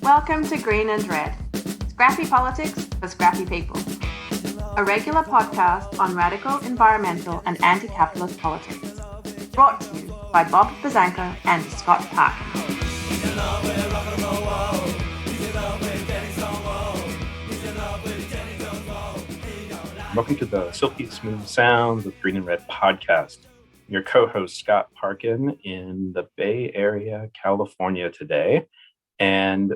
Welcome to Green and Red, scrappy politics for scrappy people. A regular podcast on radical environmental and anti-capitalist politics. Brought to you by Bob Bazanko and Scott Parkin. Welcome to the Silky Smooth Sounds of Green and Red podcast. Your co-host Scott Parkin in the Bay Area, California today. And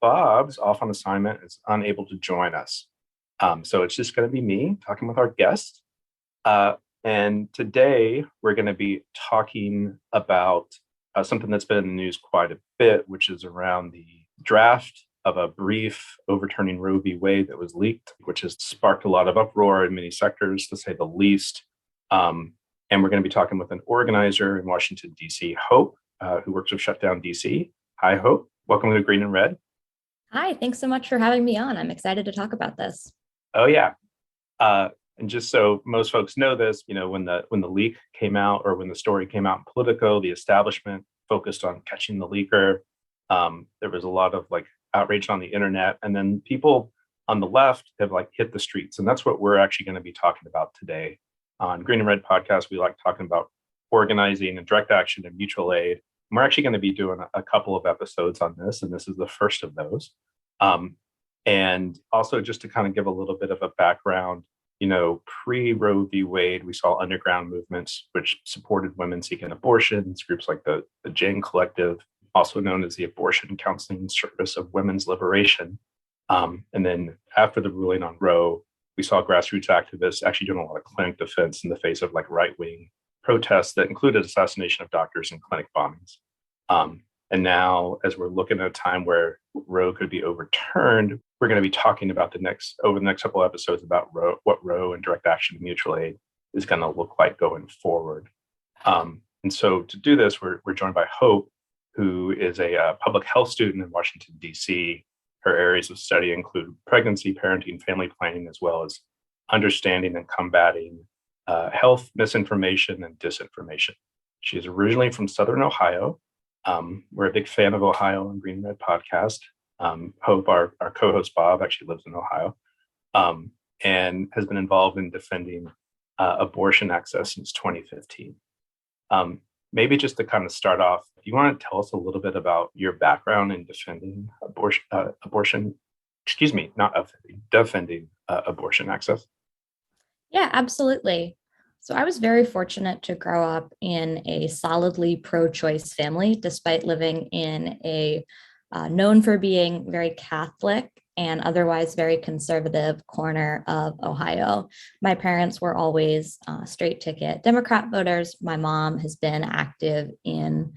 Bob's off on assignment, is unable to join us. So it's just going to be me talking with our guest. And today we're going to be talking about something that's been in the news quite a bit, which is around the draft of a brief overturning Roe v. Wade that was leaked, which has sparked a lot of uproar in many sectors, to say the least. And we're going to be talking with an organizer in Washington, D.C., Hope, who works with Shutdown, D.C. Hi, Hope. Welcome to Green and Red. Hi, thanks so much for having me on. I'm excited to talk about this. Oh, yeah. And just so most folks know this, when the leak came out, or when the story came out in Politico, the establishment focused on catching the leaker. There was a lot of outrage on the internet, and then people on the left have hit the streets. And that's what we're actually going to be talking about today. On Green and Red podcast, we like talking about organizing and direct action and mutual aid. We're actually going to be doing a couple of episodes on this, and this is the first of those. And also just to kind of give a little bit of a background, pre-Roe v. Wade, we saw underground movements which supported women seeking abortions, groups like the Jane Collective, also known as the Abortion Counseling Service of Women's Liberation. And then after the ruling on Roe, we saw grassroots activists actually doing a lot of clinic defense in the face of right-wing protests that included assassination of doctors and clinic bombings. And now, as we're looking at a time where Roe could be overturned, we're going to be talking about over the next couple of episodes about what Roe and direct action and mutual aid is going to look like going forward. And so to do this, we're joined by Hope, who is a public health student in Washington, D.C. Her areas of study include pregnancy, parenting, family planning, as well as understanding and combating health misinformation and disinformation. She is originally from Southern Ohio. We're a big fan of Ohio and Green Red podcast. Hope, our co-host Bob, actually lives in Ohio, and has been involved in defending abortion access since 2015. Maybe just to kind of start off, do you want to tell us a little bit about your background in defending defending abortion access? Yeah, absolutely. So I was very fortunate to grow up in a solidly pro-choice family, despite living in a known for being very Catholic and otherwise very conservative corner of Ohio. My parents were always straight ticket Democrat voters. My mom has been active in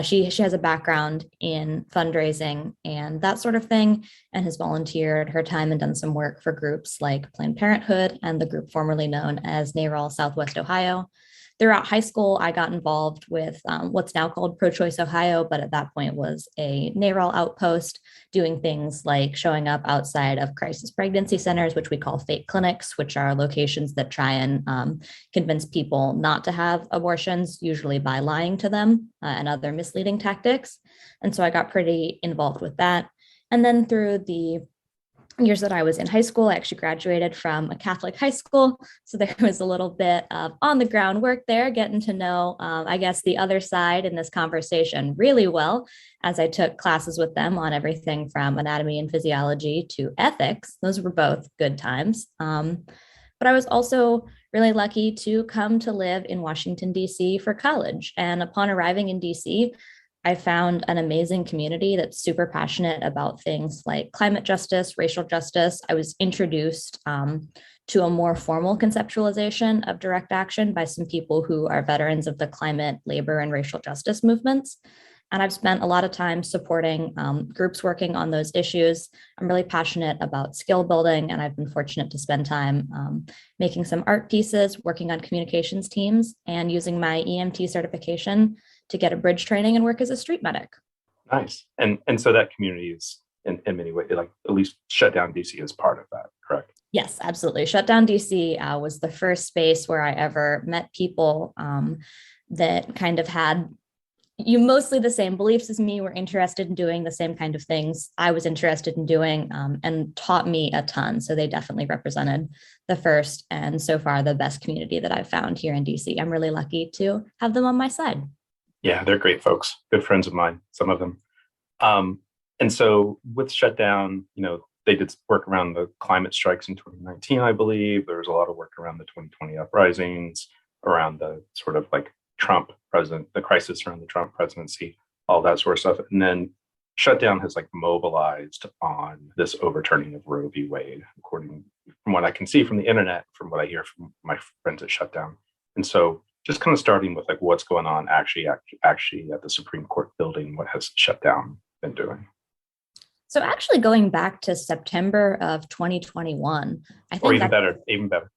she has a background in fundraising and that sort of thing, and has volunteered her time and done some work for groups like Planned Parenthood and the group formerly known as NARAL Southwest Ohio. Throughout high school, I got involved with what's now called Pro-Choice Ohio, but at that point was a NARAL outpost, doing things like showing up outside of crisis pregnancy centers, which we call fake clinics, which are locations that try and convince people not to have abortions, usually by lying to them and other misleading tactics. And so I got pretty involved with that. And then through the years that I was in high school, I actually graduated from a Catholic high school. So there was a little bit of on the ground work there, getting to know, I guess, the other side in this conversation really well, as I took classes with them on everything from anatomy and physiology to ethics. Those were both good times. But I was also really lucky to come to live in Washington, D.C. for college. And upon arriving in D.C., I found an amazing community that's super passionate about things like climate justice, racial justice. I was introduced to a more formal conceptualization of direct action by some people who are veterans of the climate, labor, and racial justice movements. And I've spent a lot of time supporting groups working on those issues. I'm really passionate about skill building, and I've been fortunate to spend time making some art pieces, working on communications teams, and using my EMT certification to get a bridge training and work as a street medic. Nice. And so that community is in many ways, at least Shutdown DC is part of that, correct? Yes, absolutely. Shutdown DC was the first space where I ever met people that kind of had you mostly the same beliefs as me, were interested in doing the same kind of things I was interested in doing, and taught me a ton. So they definitely represented the first and so far the best community that I've found here in DC. I'm really lucky to have them on my side. Yeah, they're great folks, good friends of mine, some of them. And so with Shutdown, they did work around the climate strikes in 2019, I believe. There was a lot of work around the 2020 uprisings, around the sort of like the crisis around the Trump presidency, all that sort of stuff. And then Shutdown has like mobilized on this overturning of Roe v. Wade, according from what I can see from the internet, from what I hear from my friends at Shutdown. And so just kind of starting with like what's going on actually at the Supreme Court building, what has Shutdown been doing? So actually going back to September of 2021, I think even better.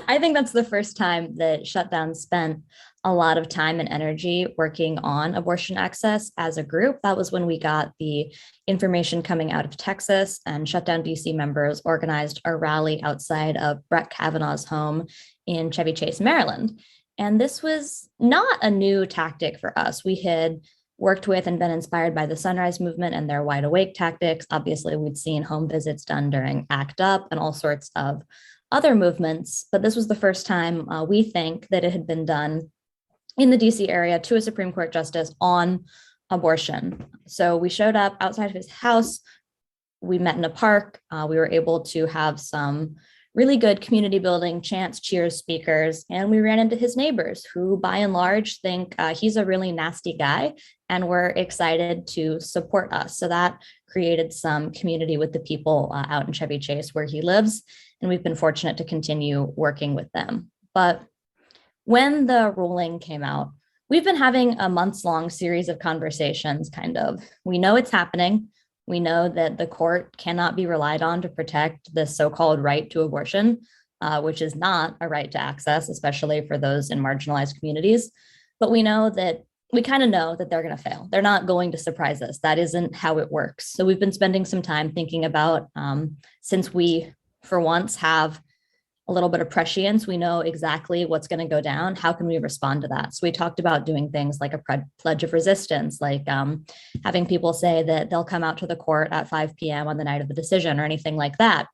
I think that's the first time that Shutdown spent a lot of time and energy working on abortion access as a group. That was when we got the information coming out of Texas, and Shutdown DC members organized a rally outside of Brett Kavanaugh's home in Chevy Chase, Maryland. And this was not a new tactic for us. We had worked with and been inspired by the Sunrise Movement and their wide awake tactics. Obviously, we'd seen home visits done during ACT UP and all sorts of other movements, but this was the first time we think that it had been done in the DC area to a Supreme Court justice on abortion. So we showed up outside of his house. We met in a park. We were able to have some really good community building chants, cheers, speakers, and we ran into his neighbors who by and large think he's a really nasty guy and were excited to support us. So that created some community with the people out in Chevy Chase where he lives. And we've been fortunate to continue working with them. But when the ruling came out, we've been having a months-long series of conversations, kind of. We know it's happening. We know that the court cannot be relied on to protect the so-called right to abortion, which is not a right to access, especially for those in marginalized communities. But we kind of know that they're going to fail. They're not going to surprise us. That isn't how it works. So we've been spending some time thinking about, since we, for once, have a little bit of prescience, we know exactly what's going to go down. How can we respond to that? So we talked about doing things like a pledge of resistance, like having people say that they'll come out to the court at 5 p.m. on the night of the decision or anything like that.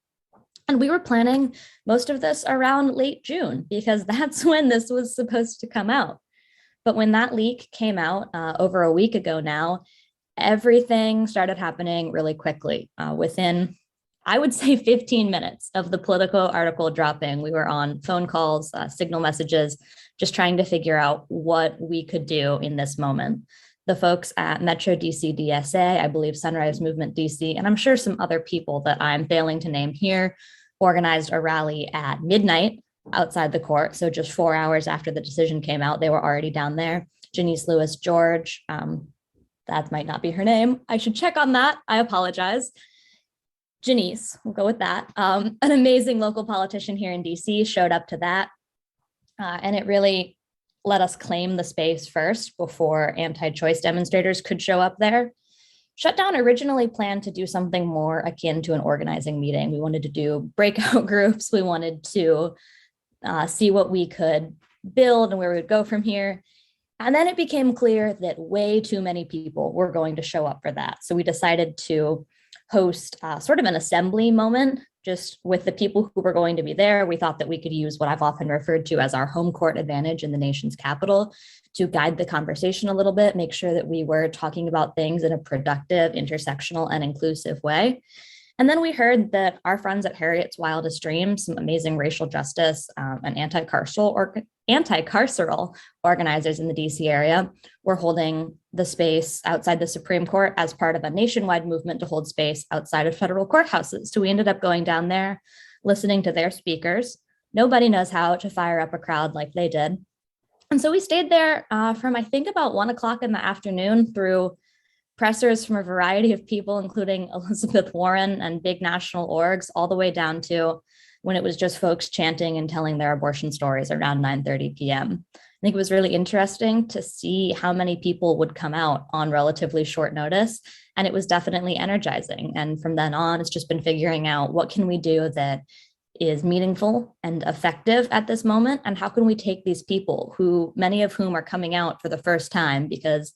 And we were planning most of this around late June because that's when this was supposed to come out. But when that leak came out over a week ago now, everything started happening really quickly. Within, I would say, 15 minutes of the Politico article dropping, we were on phone calls, signal messages, just trying to figure out what we could do in this moment. The folks at Metro DC DSA, I believe Sunrise Movement DC, and I'm sure some other people that I'm failing to name here, organized a rally at midnight outside the court. So just 4 hours after the decision came out, they were already down there. Janice Lewis George, that might not be her name. I should check on that. I apologize. Janice, we'll go with that. An amazing local politician here in DC showed up to that. And it really let us claim the space first before anti-choice demonstrators could show up there. Shutdown originally planned to do something more akin to an organizing meeting. We wanted to do breakout groups. We wanted to see what we could build and where we would go from here. And then it became clear that way too many people were going to show up for that. So we decided to host sort of an assembly moment just with the people who were going to be there. We thought that we could use what I've often referred to as our home court advantage in the nation's capital to guide the conversation a little bit, make sure that we were talking about things in a productive, intersectional, and inclusive way. And then we heard that our friends at Harriet's Wildest Dreams, some amazing racial justice and anti-carceral organizers in the DC area, were holding the space outside the Supreme Court as part of a nationwide movement to hold space outside of federal courthouses. So we ended up going down there, listening to their speakers. Nobody knows how to fire up a crowd like they did. And so we stayed there from, I think, about 1 o'clock in the afternoon through pressers from a variety of people, including Elizabeth Warren and big national orgs, all the way down to when it was just folks chanting and telling their abortion stories around 9:30 p.m. I think it was really interesting to see how many people would come out on relatively short notice, and it was definitely energizing. And from then on, it's just been figuring out what can we do that is meaningful and effective at this moment? And how can we take these people who, many of whom are coming out for the first time, because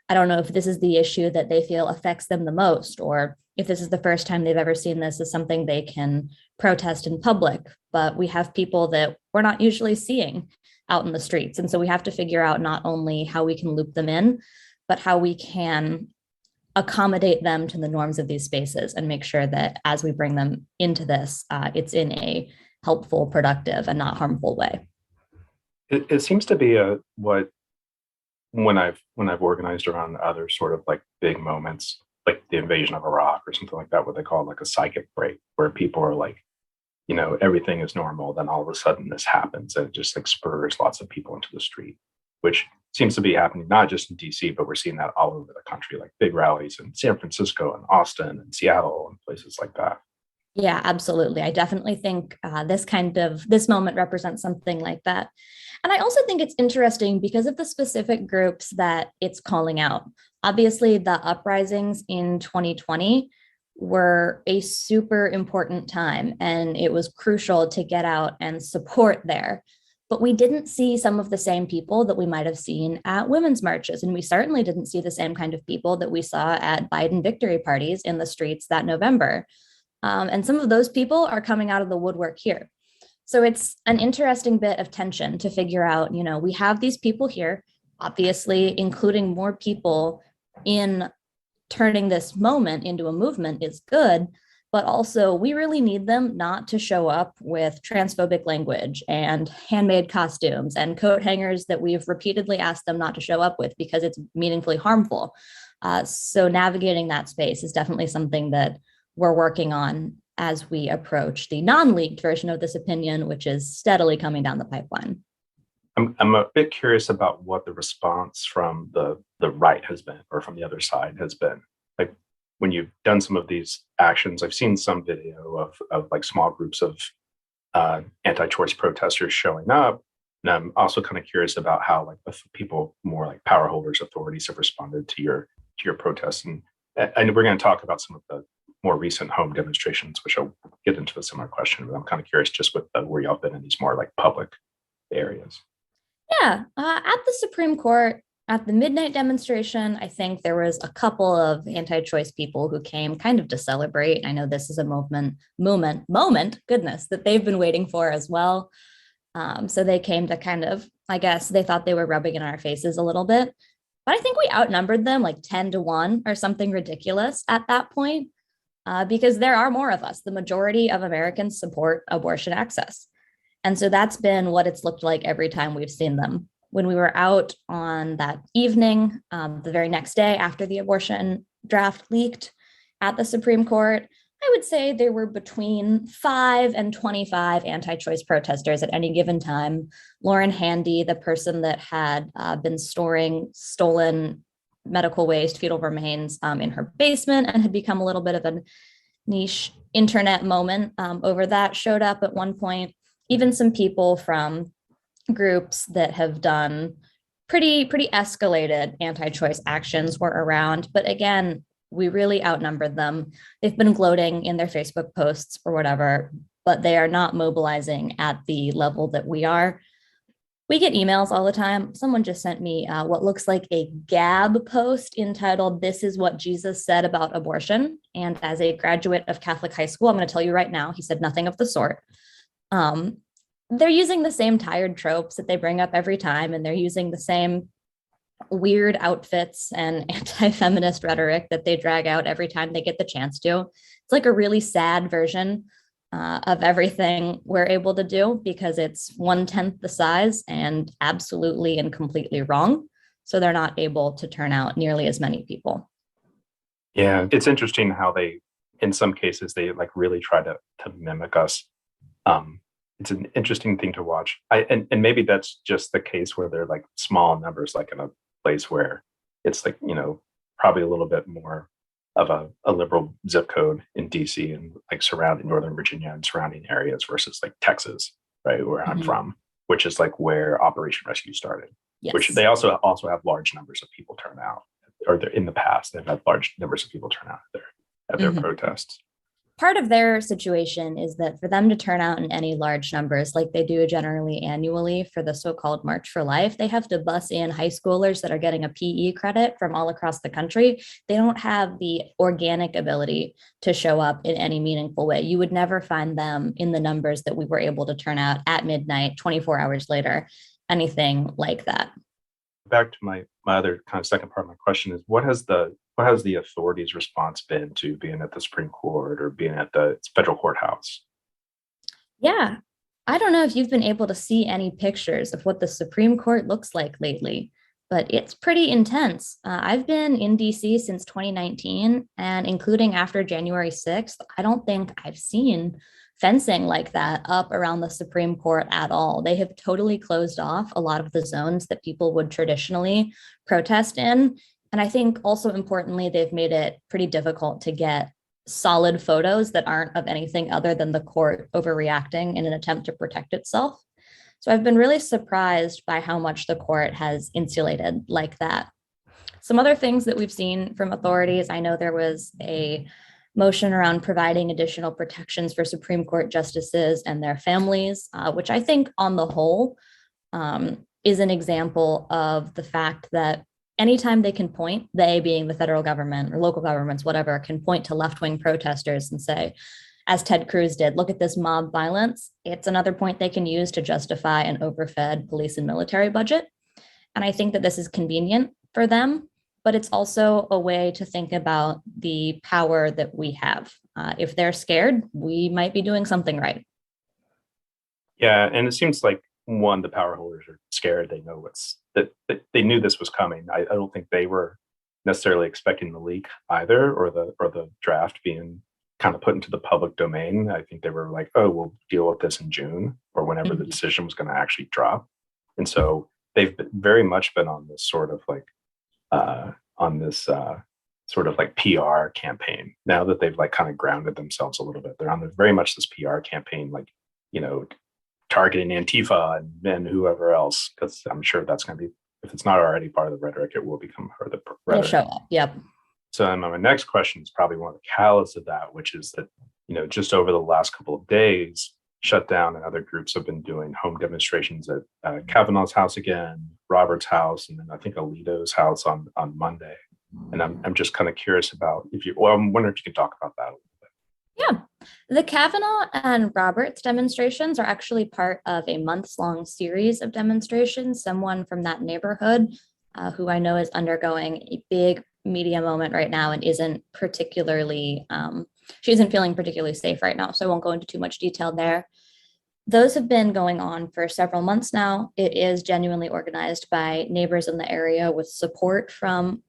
I don't know if this is the issue that they feel affects them the most, or if this is the first time they've ever seen this as something they can protest in public. But we have people that we're not usually seeing out in the streets. And so we have to figure out not only how we can loop them in, but how we can accommodate them to the norms of these spaces and make sure that as we bring them into this, it's in a helpful, productive, and not harmful way. It seems to be what when I've organized around other sort of like big moments, like the invasion of Iraq or something like that, what they call like a psychic break, where people are like, everything is normal. Then all of a sudden this happens and it just like spurs lots of people into the street, which seems to be happening not just in DC, but we're seeing that all over the country, like big rallies in San Francisco and Austin and Seattle and places like that. Yeah, absolutely. I definitely think this moment represents something like that. And I also think it's interesting because of the specific groups that it's calling out. Obviously, the uprisings in 2020 were a super important time, and it was crucial to get out and support there. But we didn't see some of the same people that we might have seen at women's marches. And we certainly didn't see the same kind of people that we saw at Biden victory parties in the streets that November. And some of those people are coming out of the woodwork here. So it's an interesting bit of tension to figure out, we have these people here, obviously, including more people in turning this moment into a movement is good, but also we really need them not to show up with transphobic language and handmade costumes and coat hangers that we've repeatedly asked them not to show up with because it's meaningfully harmful. So navigating that space is definitely something that we're working on as we approach the non-leaked version of this opinion, which is steadily coming down the pipeline. I'm a bit curious about what the response from the right has been, or from the other side has been. Like when you've done some of these actions, I've seen some video of like small groups of anti-choice protesters showing up. And I'm also kind of curious about how like the people more like power holders, authorities have responded to your protests. And we're going to talk about some of the more recent home demonstrations, which I'll get into a similar question, but I'm kind of curious just with where y'all been in these more like public areas. Yeah, at the Supreme Court, at the midnight demonstration, I think there was a couple of anti-choice people who came kind of to celebrate. I know this is a moment, goodness, that they've been waiting for as well. So they came to kind of, I guess, they thought they were rubbing in our faces a little bit. But I think we outnumbered them like 10-1 or something ridiculous at that point. Because there are more of us. The majority of Americans support abortion access. And so that's been what it's looked like every time we've seen them. When we were out on that evening, the very next day after the abortion draft leaked at the Supreme Court, I would say there were between 5 and 25 anti-choice protesters at any given time. Lauren Handy, the person that had been storing stolen medical waste, fetal remains in her basement and had become a little bit of a niche internet moment over that, showed up at one point. Even some people from groups that have done pretty escalated anti-choice actions were around. But again, we really outnumbered them. They've been gloating in their Facebook posts or whatever, but they are not mobilizing at the level that we are. We get emails all the time. Someone just sent me what looks like a Gab post entitled, "This is what Jesus said about abortion." And as a graduate of Catholic high school, I'm going to tell you right now, he said nothing of the sort. They're using the same tired tropes that they bring up every time, and they're using the same weird outfits and anti-feminist rhetoric that they drag out every time they get the chance to. It's like a really sad version of everything we're able to do because it's 1/10 the size and absolutely and completely wrong. So they're not able to turn out nearly as many people. Yeah, it's interesting how they, in some cases, they like really try to mimic us. It's an interesting thing to watch. And maybe that's just the case where they're like small numbers, like in a place where it's like, probably a little bit more of a liberal zip code in DC and like surrounding Northern Virginia and surrounding areas versus like Texas, right, where I'm from, which is like where Operation Rescue started. Yes. Which they also have large numbers of people turn out, or in the past they've had large numbers of people turn out at their protests. part of their situation is that for them to turn out in any large numbers, like they do generally annually for the so-called March for Life, they have to bus in high schoolers that are getting a PE credit from all across the country. They don't have the organic ability to show up in any meaningful way. You would never find them in the numbers that we were able to turn out at midnight, 24 hours later, anything like that. Back to my other kind of second part of my question is what has the authorities' response been to being at the Supreme Court or being at the federal courthouse? Yeah, I don't know if you've been able to see any pictures of what the Supreme Court looks like lately, but it's pretty intense. I've been in DC since 2019, and including after January 6th, I don't think I've seen fencing like that up around the Supreme Court at all. They have totally closed off a lot of the zones that people would traditionally protest in. And I think also importantly, they've made it pretty difficult to get solid photos that aren't of anything other than the court overreacting in an attempt to protect itself. So I've been really surprised by how much the court has insulated like that. Some other things that we've seen from authorities, I know there was a motion around providing additional protections for Supreme Court justices and their families, which I think on the whole is an example of the fact that anytime they can point, they being the federal government or local governments, whatever, can point to left-wing protesters and say, as Ted Cruz did, look at this mob violence. It's another point they can use to justify an overfed police and military budget. And I think that this is convenient for them, but it's also a way to think about the power that we have. If they're scared, we might be doing something right. Yeah, and it seems like the power holders are scared. They know that they knew this was coming. I don't think they were necessarily expecting the leak either, or the draft being kind of put into the public domain. I think they were like, oh, we'll deal with this in June or whenever the decision was going to actually drop. And so they've very much been on this sort of like PR campaign now that they've like kind of grounded themselves a little bit. They're on very much this PR campaign, like, targeting Antifa and whoever else, because I'm sure that's going to be, if it's not already part of the rhetoric, it will become part of the rhetoric. It'll show up. Yep. So my next question is probably one of the catalysts of that, which is that, just over the last couple of days, Shutdown and other groups have been doing home demonstrations at Kavanaugh's house again, Robert's house, and then I think Alito's house on Monday. And I'm just kind of curious about I'm wondering if you can talk about that a little bit. Yeah, the Kavanaugh and Roberts demonstrations are actually part of a months-long series of demonstrations. Someone from that neighborhood, who I know is undergoing a big media moment right now and isn't particularly, she isn't feeling particularly safe right now. So I won't go into too much detail there. Those have been going on for several months now. It is genuinely organized by neighbors in the area with support from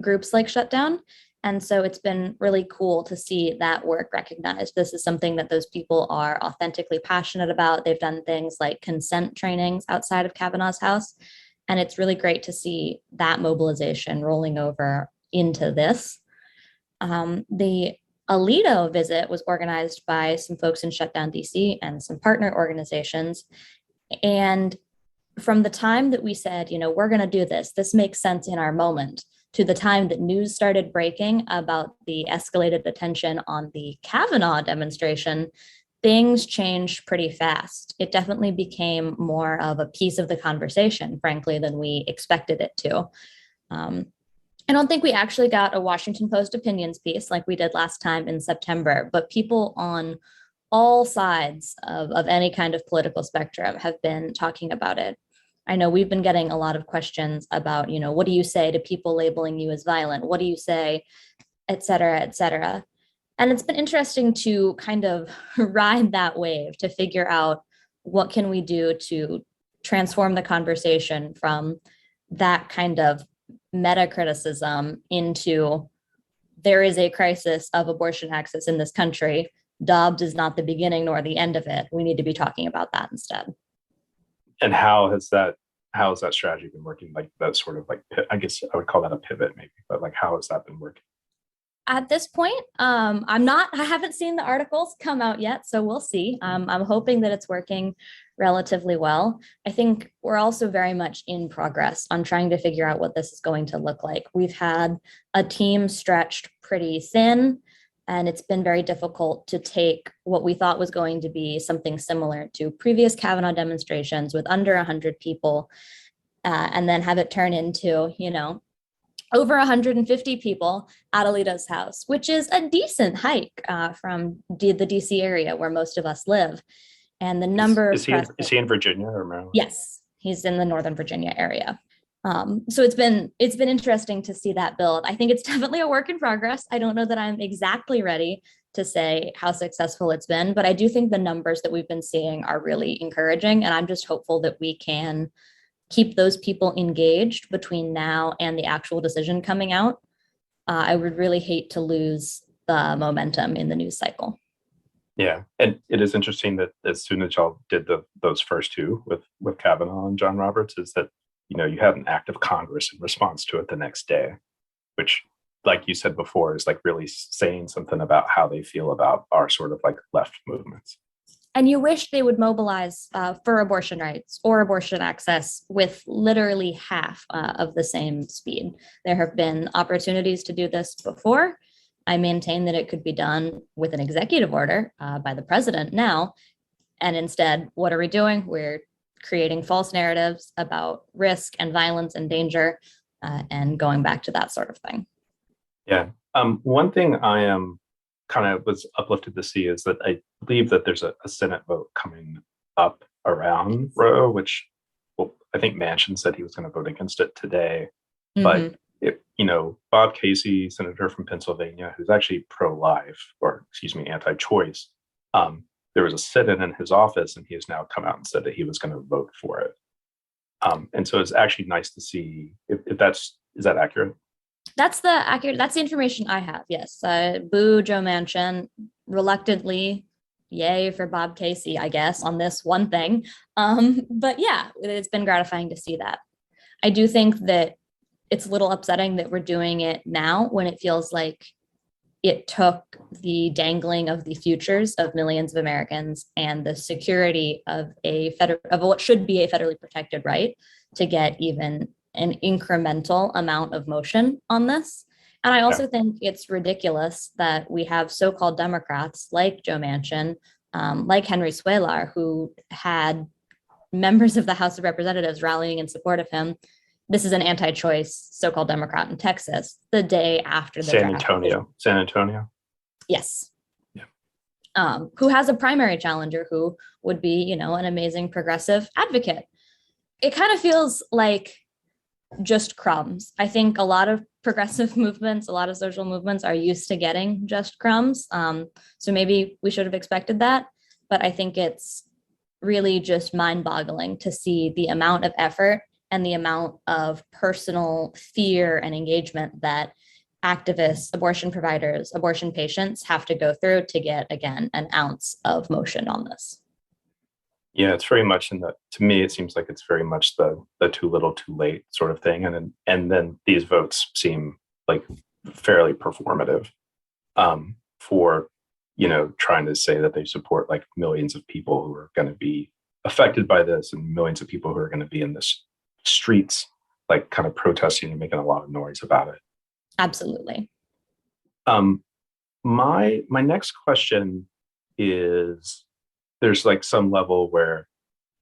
groups like Shutdown. And so it's been really cool to see that work recognized. This is something that those people are authentically passionate about. They've done things like consent trainings outside of Kavanaugh's house. And it's really great to see that mobilization rolling over into this. The Alito visit was organized by some folks in Shutdown DC and some partner organizations. And from the time that we said, we're going to do this, this makes sense in our moment, to the time that news started breaking about the escalated attention on the Kavanaugh demonstration, things changed pretty fast. It definitely became more of a piece of the conversation, frankly, than we expected it to. I don't think we actually got a Washington Post opinions piece like we did last time in September, but people on all sides of any kind of political spectrum have been talking about it. I know we've been getting a lot of questions about, what do you say to people labeling you as violent? What do you say, et cetera, et cetera. And it's been interesting to kind of ride that wave to figure out what can we do to transform the conversation from that kind of meta criticism into there is a crisis of abortion access in this country. Dobbs is not the beginning nor the end of it. We need to be talking about that instead. And how has that strategy been working? Like that sort of like, I guess I would call that a pivot maybe, but like how has that been working? At this point, I haven't seen the articles come out yet, so we'll see. I'm hoping that it's working relatively well. I think we're also very much in progress on trying to figure out what this is going to look like. We've had a team stretched pretty thin. And it's been very difficult to take what we thought was going to be something similar to previous Kavanaugh demonstrations with under 100 people, and then have it turn into, over 150 people at Alito's house, which is a decent hike from the DC area where most of us live. And the number is he in Virginia or Maryland? Yes, he's in the Northern Virginia area. So it's been interesting to see that build. I think it's definitely a work in progress. I don't know that I'm exactly ready to say how successful it's been, but I do think the numbers that we've been seeing are really encouraging. And I'm just hopeful that we can keep those people engaged between now and the actual decision coming out. I would really hate to lose the momentum in the news cycle. Yeah, and it is interesting that as soon as y'all did those first two with Kavanaugh and John Roberts, is that you had an act of Congress in response to it the next day, which, like you said before, is like really saying something about how they feel about our sort of like left movements. And you wish they would mobilize for abortion rights or abortion access with literally half of the same speed. There have been opportunities to do this before. I maintain that it could be done with an executive order by the president now. And instead, what are we doing? We're creating false narratives about risk and violence and danger, and going back to that sort of thing. Yeah. One thing I am kind of was uplifted to see is that I believe that there's a Senate vote coming up around Roe, which, well, I think Manchin said he was going to vote against it today. Mm-hmm. But Bob Casey, senator from Pennsylvania, who's actually pro-life, or anti-choice, there was a sit-in in his office, and he has now come out and said that he was going to vote for it. And so it's actually nice to see if is that accurate? That's the information I have. Yes. Boo Joe Manchin, reluctantly, yay for Bob Casey, I guess, on this one thing. But yeah, it's been gratifying to see that. I do think that it's a little upsetting that we're doing it now when it feels like it took the dangling of the futures of millions of Americans and the security of what should be a federally protected right to get even an incremental amount of motion on this. And I also think it's ridiculous that we have so-called Democrats like Joe Manchin, like Henry Cuellar, who had members of the House of Representatives rallying in support of him. This is an anti-choice so-called Democrat in Texas, the day after the San Antonio. Yes. Yeah. Who has a primary challenger who would be, an amazing progressive advocate. It kind of feels like just crumbs. I think a lot of progressive movements, a lot of social movements are used to getting just crumbs. So maybe we should have expected that. But I think it's really just mind-boggling to see the amount of effort and the amount of personal fear and engagement that activists, abortion providers, abortion patients have to go through to get, again, an ounce of motion on this. Yeah, it's very much to me, it seems like it's very much the too little, too late sort of thing. And then these votes seem like fairly performative for, trying to say that they support like millions of people who are going to be affected by this and millions of people who are going to be in this streets, like kind of protesting and making a lot of noise about it. Absolutely. My next question is, there's like some level where,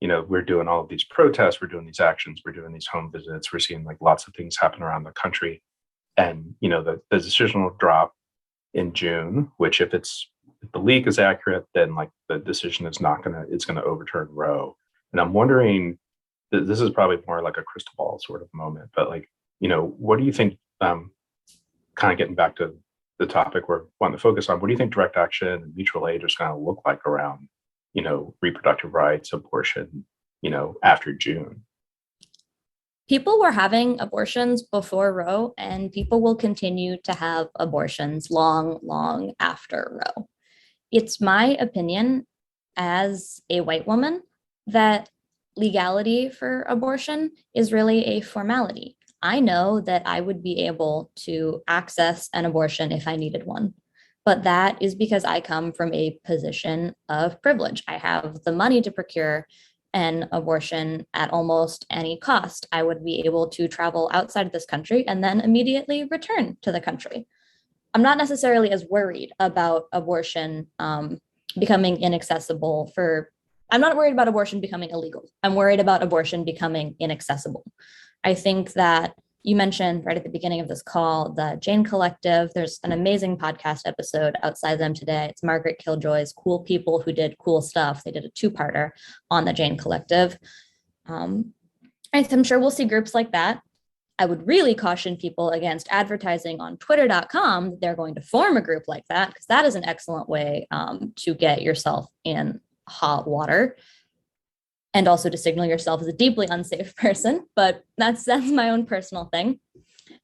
we're doing all of these protests, we're doing these actions, we're doing these home visits, we're seeing like lots of things happen around the country. And, the decision will drop in June, which if the leak is accurate, then like the decision is it's going to overturn Roe. And I'm wondering, this is probably more like a crystal ball sort of moment, but like, what do you think, kind of getting back to the topic we're wanting to focus on, what do you think direct action and mutual aid is going to look like around, reproductive rights, abortion, after June? People were having abortions before Roe, and people will continue to have abortions long, long after Roe. It's my opinion as a white woman that legality for abortion is really a formality. I know that I would be able to access an abortion if I needed one, but that is because I come from a position of privilege. I have the money to procure an abortion at almost any cost. I would be able to travel outside of this country and then immediately return to the country. I'm not necessarily as worried about abortion becoming inaccessible for, I'm not worried about abortion becoming illegal. I'm worried about abortion becoming inaccessible. I think that you mentioned right at the beginning of this call, the Jane Collective. There's an amazing podcast episode outside them today. It's Margaret Killjoy's Cool People Who Did Cool Stuff. They did a two-parter on the Jane Collective. I'm sure we'll see groups like that. I would really caution people against advertising on twitter.com that they're going to form a group like that, because that is an excellent way to get yourself in hot water and also to signal yourself as a deeply unsafe person. But that's my own personal thing.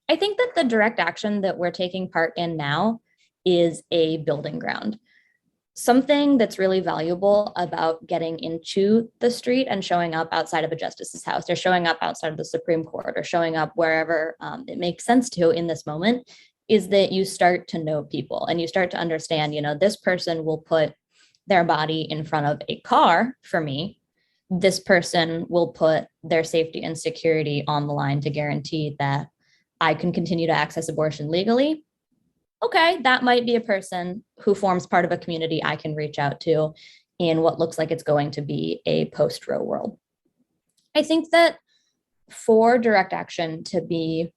I think that the direct action that we're taking part in now is a building ground. Something that's really valuable about getting into the street and showing up outside of a justice's house, or showing up outside of the Supreme Court, or showing up wherever it makes sense to in this moment, is that you start to know people and you start to understand, this person will put their body in front of a car for me. This person will put their safety and security on the line to guarantee that I can continue to access abortion legally. Okay, that might be a person who forms part of a community I can reach out to in what looks like it's going to be a post-Roe world. I think that for direct action to be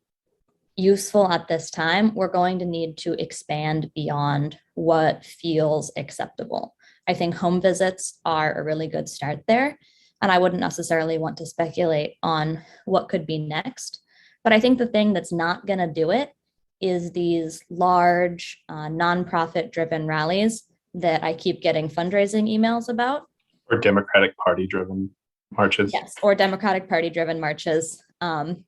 useful at this time, we're going to need to expand beyond what feels acceptable. I think home visits are a really good start there, and I wouldn't necessarily want to speculate on what could be next. But I think the thing that's not going to do it is these large nonprofit-driven rallies that I keep getting fundraising emails about. Or Democratic Party-driven marches. Yes, or Democratic Party-driven marches. And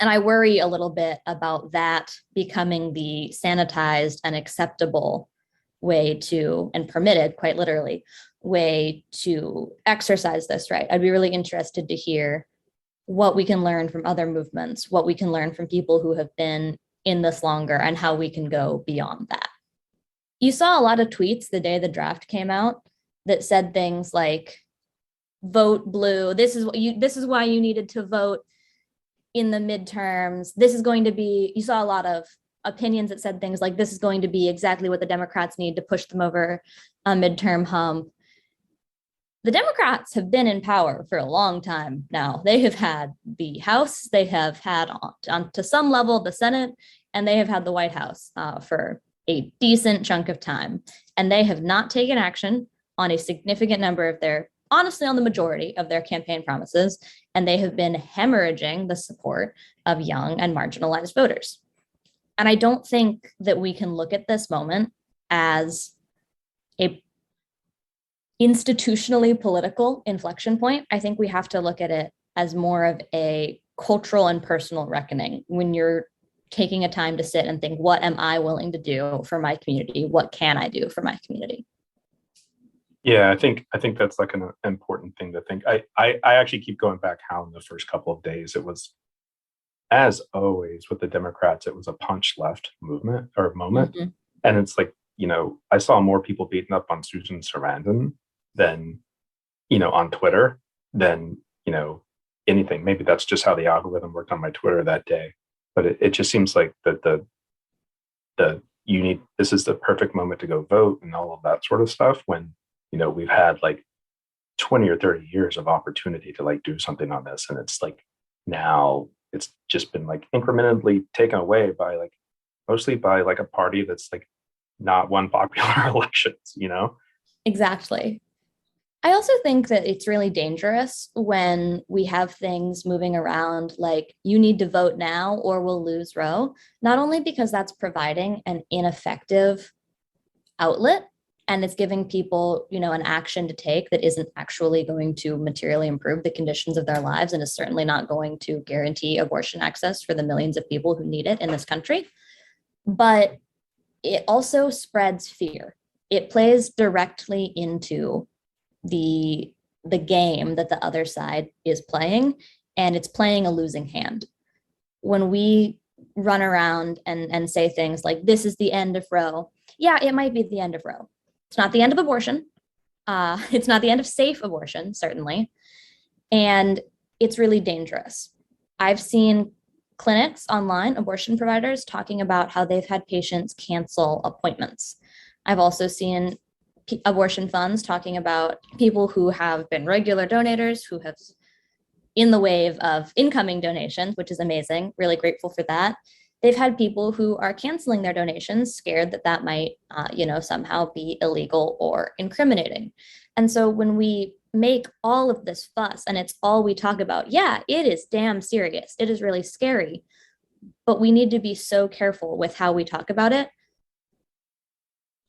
I worry a little bit about that becoming the sanitized and acceptable way to, and permitted, quite literally, way to exercise this right. I'd be really interested to hear what we can learn from other movements, what we can learn from people who have been in this longer, and how we can go beyond that. You saw a lot of tweets the day the draft came out that said things like, vote blue, this is why you needed to vote in the midterms. This is going to be, you saw a lot of opinions that said things like, this is going to be exactly what the Democrats need to push them over a midterm hump. The Democrats have been in power for a long time now. They have had the House, they have had to some level the Senate, and they have had the White House for a decent chunk of time. And they have not taken action on a significant number of their, honestly, on the majority of their campaign promises. And they have been hemorrhaging the support of young and marginalized voters. And I don't think that we can look at this moment as a institutionally political inflection point. I think we have to look at it as more of a cultural and personal reckoning. When you're taking a time to sit and think, what am I willing to do for my community? What can I do for my community? Yeah, I think that's like an important thing to think. I actually keep going back how in the first couple of days it was, as always with the Democrats, it was a punch left movement or moment. Mm-hmm. And it's like, I saw more people beaten up on Susan Sarandon than, on Twitter than, anything. Maybe that's just how the algorithm worked on my Twitter that day. But it just seems like that this is the perfect moment to go vote and all of that sort of stuff when, we've had like 20 or 30 years of opportunity to like do something on this. And it's like, now it's just been like incrementally taken away by like, mostly by like a party that's like not won popular elections, Exactly. I also think that it's really dangerous when we have things moving around like you need to vote now or we'll lose Roe, not only because that's providing an ineffective outlet and it's giving people, an action to take that isn't actually going to materially improve the conditions of their lives and is certainly not going to guarantee abortion access for the millions of people who need it in this country. But it also spreads fear. It plays directly into the game that the other side is playing, and it's playing a losing hand. When we run around and say things like, this is the end of Roe, yeah, it might be the end of Roe. It's not the end of abortion. It's not the end of safe abortion, certainly. And it's really dangerous. I've seen clinics online, abortion providers, talking about how they've had patients cancel appointments. I've also seen abortion funds talking about people who have been regular donators, who have in the wave of incoming donations, which is amazing, really grateful for that. They've had people who are canceling their donations, scared that that might, somehow be illegal or incriminating. And so when we make all of this fuss and it's all we talk about, yeah, it is damn serious. It is really scary, but we need to be so careful with how we talk about it.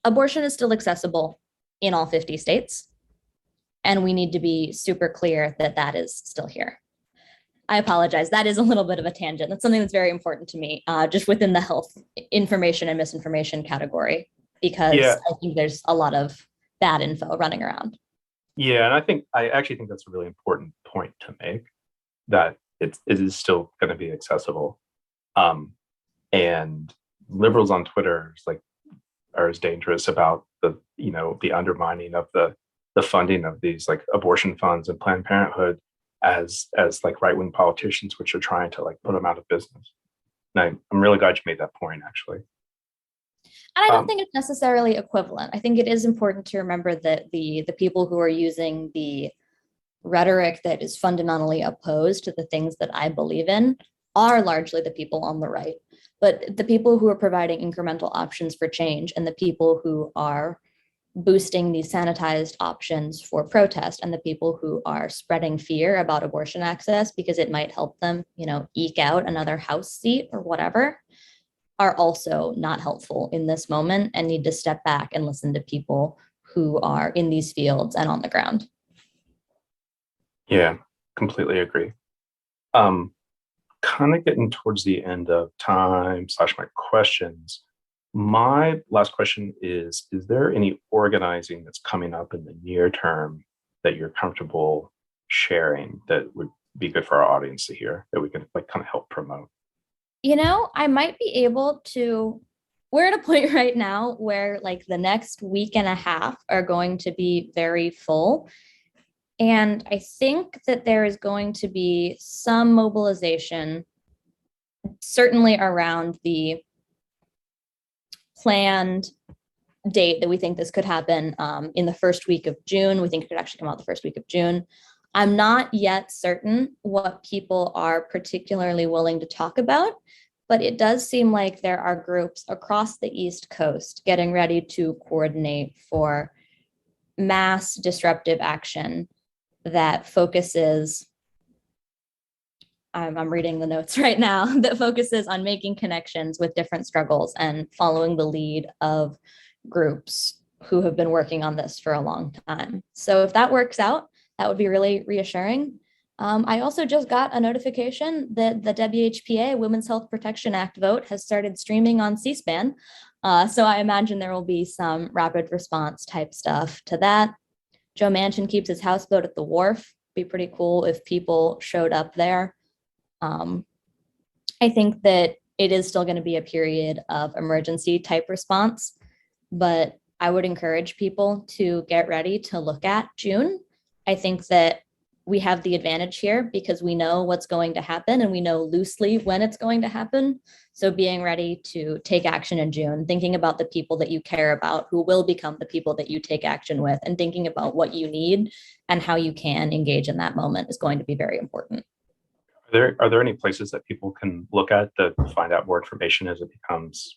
Abortion is still accessible in all 50 states. And we need to be super clear that that is still here. I apologize. That is a little bit of a tangent. That's something that's very important to me, just within the health information and misinformation category, because I think there's a lot of bad info running around. Yeah, and I actually think that's a really important point to make, that it is still going to be accessible. And liberals on Twitter are as dangerous about the undermining of the funding of these like abortion funds and Planned Parenthood as like right-wing politicians, which are trying to like put them out of business. And I'm really glad you made that point, actually. And I don't think it's necessarily equivalent. I think it is important to remember that the people who are using the rhetoric that is fundamentally opposed to the things that I believe in are largely the people on the right. But the people who are providing incremental options for change and the people who are boosting the sanitized options for protest and the people who are spreading fear about abortion access because it might help them, eke out another House seat or whatever, are also not helpful in this moment and need to step back and listen to people who are in these fields and on the ground. Yeah, completely agree. Kind of getting towards the end of time / my questions. My last question is there any organizing that's coming up in the near term that you're comfortable sharing that would be good for our audience to hear, that we can like kind of help promote? I might be able to, we're at a point right now where like the next week and a half are going to be very full. And I think that there is going to be some mobilization, certainly around the planned date that we think this could happen in the first week of June. We think it could actually come out the first week of June. I'm not yet certain what people are particularly willing to talk about, but it does seem like there are groups across the East Coast getting ready to coordinate for mass disruptive action that focuses, I'm reading the notes right now, that focuses on making connections with different struggles and following the lead of groups who have been working on this for a long time. So if that works out, that would be really reassuring. I also just got a notification that the WHPA Women's Health Protection Act vote has started streaming on C-SPAN. So I imagine there will be some rapid response type stuff to that. Joe Manchin keeps his houseboat at the wharf. Be pretty cool if people showed up there. I think that it is still going to be a period of emergency type response, but I would encourage people to get ready to look at June. I think that we have the advantage here because we know what's going to happen and we know loosely when it's going to happen. So being ready to take action in June, thinking about the people that you care about who will become the people that you take action with, and thinking about what you need and how you can engage in that moment is going to be very important. Are there any places that people can look at to find out more information as it becomes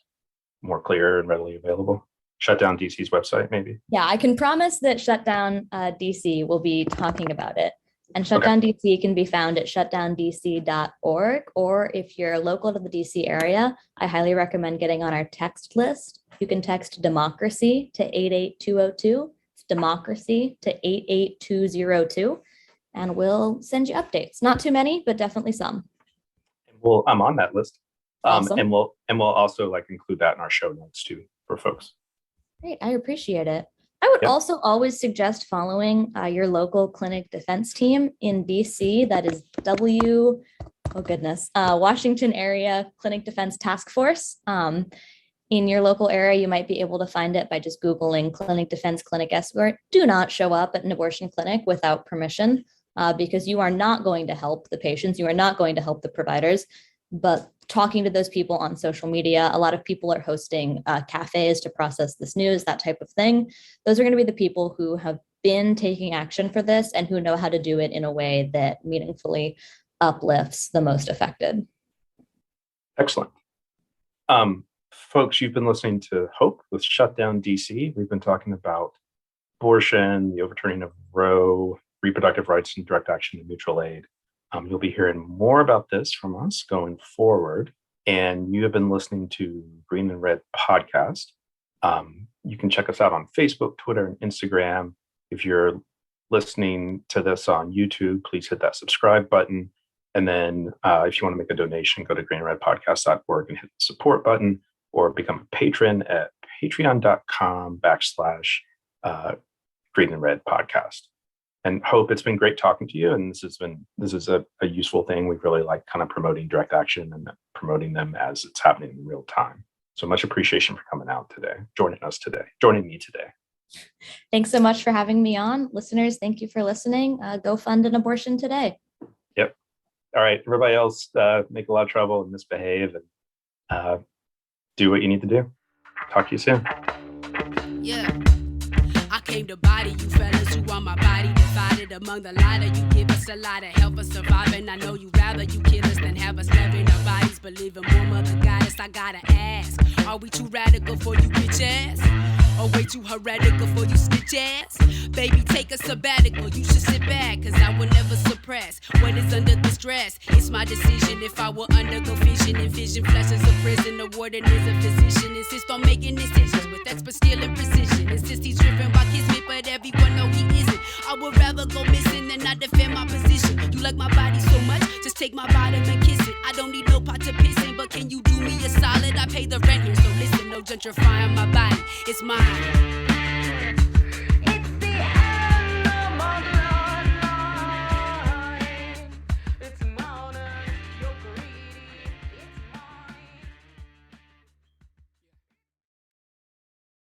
more clear and readily available? Shutdown DC's website, maybe? Yeah, I can promise that Shutdown DC will be talking about it. And Shutdown DC can be found at shutdowndc.org, or if you're local to the DC area, I highly recommend getting on our text list. You can text democracy to 88202. It's democracy to 88202, and we'll send you updates. Not too many, but definitely some. Well, I'm on that list. Awesome. And we'll also like include that in our show notes too for folks. Great, I appreciate it. I would also always suggest following your local clinic defense team in DC. That is Washington Area Clinic Defense Task Force. In your local area, you might be able to find it by just Googling Clinic Defense Clinic Escort. Do not show up at an abortion clinic without permission because you are not going to help the patients. You are not going to help the providers. But talking to those people on social media, a lot of people are hosting cafes to process this news, that type of thing. Those are going to be the people who have been taking action for this and who know how to do it in a way that meaningfully uplifts the most affected. Excellent. Folks, you've been listening to Hope with Shutdown DC. We've been talking about abortion, the overturning of Roe, reproductive rights and direct action and mutual aid. You'll be hearing more about this from us going forward. And you have been listening to Green and Red Podcast. You can check us out on Facebook, Twitter, and Instagram. If you're listening to this on YouTube, please hit that subscribe button. And then if you want to make a donation, go to greenredpodcast.org and hit the support button, or become a patron at patreon.com/Green and Red Podcast. And Hope, it's been great talking to you. And this is a useful thing. We really like kind of promoting direct action and promoting them as it's happening in real time. So much appreciation for coming out today, joining me today. Thanks so much for having me on. Listeners, thank you for listening. Go fund an abortion today. Yep. All right. Everybody else, make a lot of trouble and misbehave and do what you need to do. Talk to you soon. Yeah. I came to body you fellas who want my body divided among the lot of you. Give us a lot of help us surviving. I know you rather you kill us than have us living our bodies. Believing more mother goddess, I gotta ask. Are we too radical for you bitch ass? Or way too heretical for you snitch ass? Baby, take a sabbatical, you should sit back, cause I will never suppress what is under the stress. It's my decision if I will undergo vision. Envision flesh as a prison, the warden is a physician. Insist on making decisions with expert skill and precision. Insist he's driven by kismet, but everyone know he isn't. I would rather go missing than not defend my position. You like my body so much, just take my bottom and kiss it. I don't need no pot to piss in, but can you do me a solid? I pay the rent here, so listen, no gentrifying my body, it's mine.